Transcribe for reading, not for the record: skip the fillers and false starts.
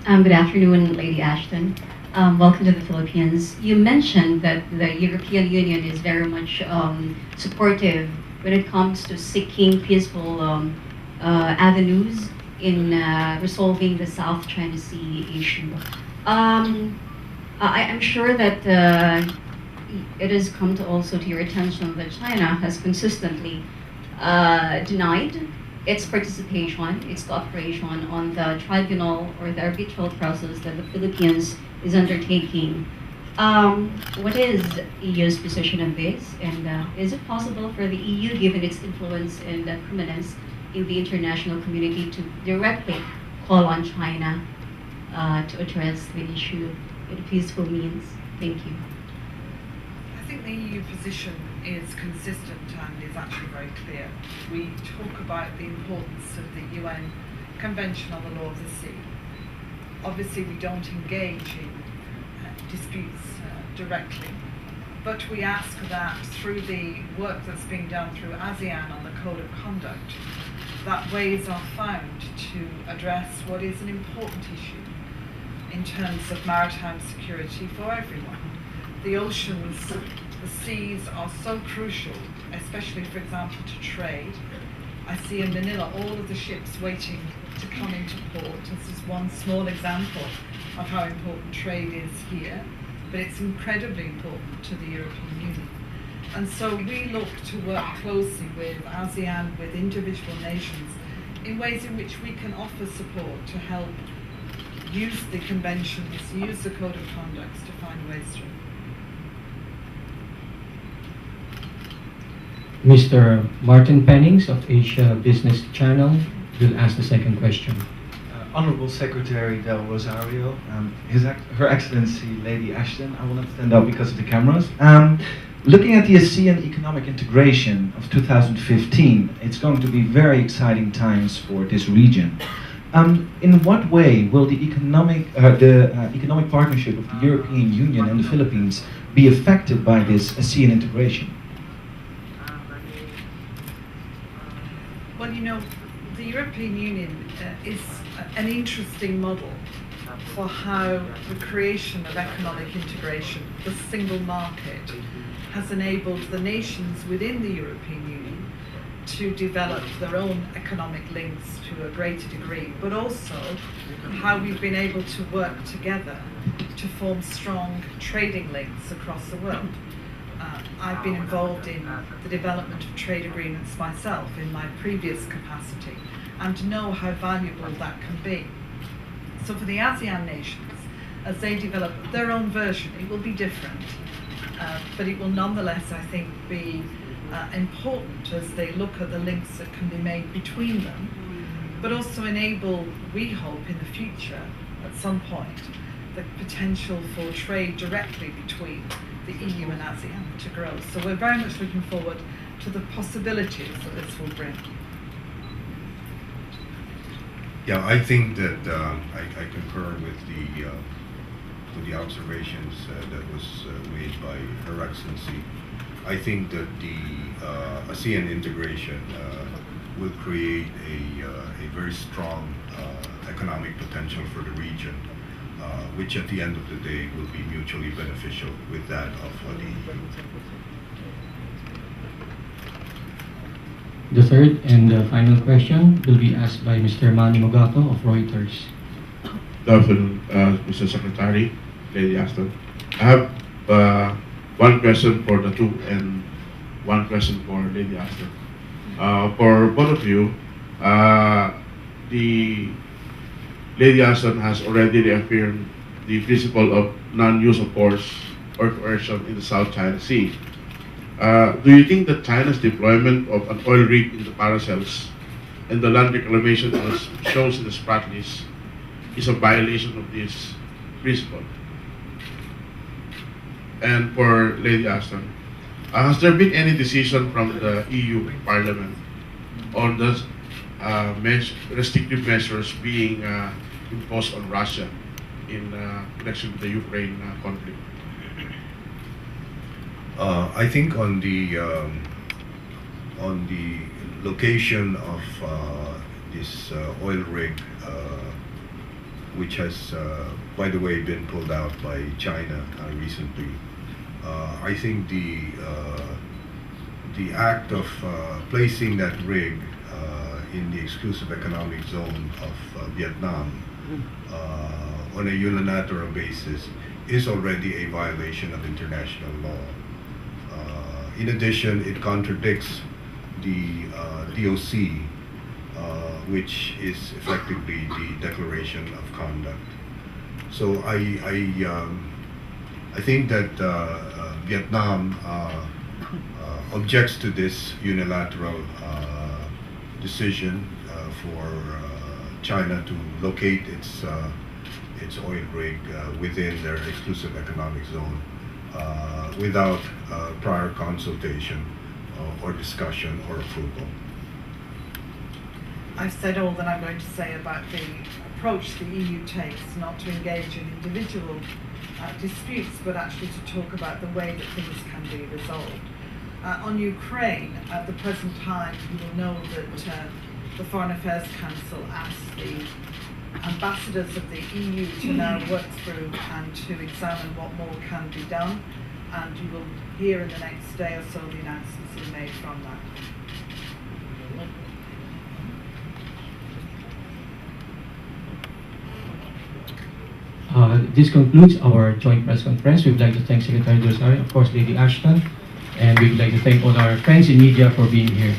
Good afternoon, Lady Ashton. Welcome to the Philippines. You mentioned that the European Union is very much supportive when it comes to seeking peaceful avenues in resolving the South China Sea issue. I'm sure that it has come to also to your attention that China has consistently denied its participation, its cooperation on the tribunal or the arbitral process that the Philippines is undertaking. What is EU's position on this, and is it possible for the EU, given its influence and prominence in the international community, to directly call on China to address the issue in peaceful means? Thank you. I think the EU position is consistent and is actually very clear. We talk about the importance of the UN Convention on the Law of the Sea. Obviously, we don't engage in disputes directly, but we ask that through the work that's being done through ASEAN on the Code of Conduct, that ways are found to address what is an important issue in terms of maritime security for everyone. The oceans, the seas are so crucial, especially, for example, to trade. I see in Manila all of the ships waiting to come into port. This is one small example of how important trade is here, but it's incredibly important to the European Union. And so we look to work closely with ASEAN, with individual nations, in ways in which we can offer support to help use the conventions, use the Code of Conduct to find ways through. Mr. Martin Pennings of Asia Business Channel will ask the second question. Honorable Secretary Del Rosario, Her Excellency Lady Ashton, I will not stand up because of the cameras. Looking at the ASEAN economic integration of 2015, it's going to be very exciting times for this region. In what way will the economic partnership of the European Union and the Philippines be affected by this ASEAN integration? Well, you know, the European Union is an interesting model for how the creation of economic integration, the single market, has enabled the nations within the European Union to develop their own economic links to a greater degree, but also how we've been able to work together to form strong trading links across the world. I've been involved in the development of trade agreements myself in my previous capacity, and know how valuable that can be. So for the ASEAN nations, as they develop their own version, it will be different, but it will nonetheless, I think, be important as they look at the links that can be made between them, but also enable, we hope in the future, at some point, the potential for trade directly between the EU and ASEAN to grow. So we're very much looking forward to the possibilities that this will bring. Yeah, I think that I concur with the observations that was made by Her Excellency. I think that the ASEAN integration will create a very strong economic potential for the region, which at the end of the day will be mutually beneficial with that of the EU. The third and final question will be asked by Mr. Manny Mogato of Reuters. Good afternoon, Mr. Secretary, Lady Ashton. I have one question for the two and one question for Lady Ashton. For both of you, the Lady Ashton has already reaffirmed the principle of non-use of force or coercion in the South China Sea. Do you think that China's deployment of an oil rig in the Paracels and the land reclamation as shown in the Sprat list is a violation of this principle? And for Lady Ashton, has there been any decision from the EU Parliament on the restrictive measures being imposed on Russia in connection with the Ukraine conflict? I think on the location of this oil rig, which has, by the way, been pulled out by China recently. I think the act of placing that rig in the exclusive economic zone of Vietnam on a unilateral basis is already a violation of international law. In addition, it contradicts the DOC, which is effectively the Declaration of Conduct. So I think that Vietnam objects to this unilateral decision for China to locate its oil rig within their exclusive economic zone without prior consultation or discussion or approval. I've said all that I'm going to say about the approach the EU takes, not to engage in individual disputes, but actually to talk about the way that things can be resolved. On Ukraine, at the present time, you will know that the Foreign Affairs Council asked the ambassadors of the EU to now work through and to examine what more can be done, and you will hear in the next day or so the announcements that are made from that. This concludes our joint press conference. We would like to thank Secretary Rosario, of course, Lady Ashton, and we would like to thank all our friends in media for being here.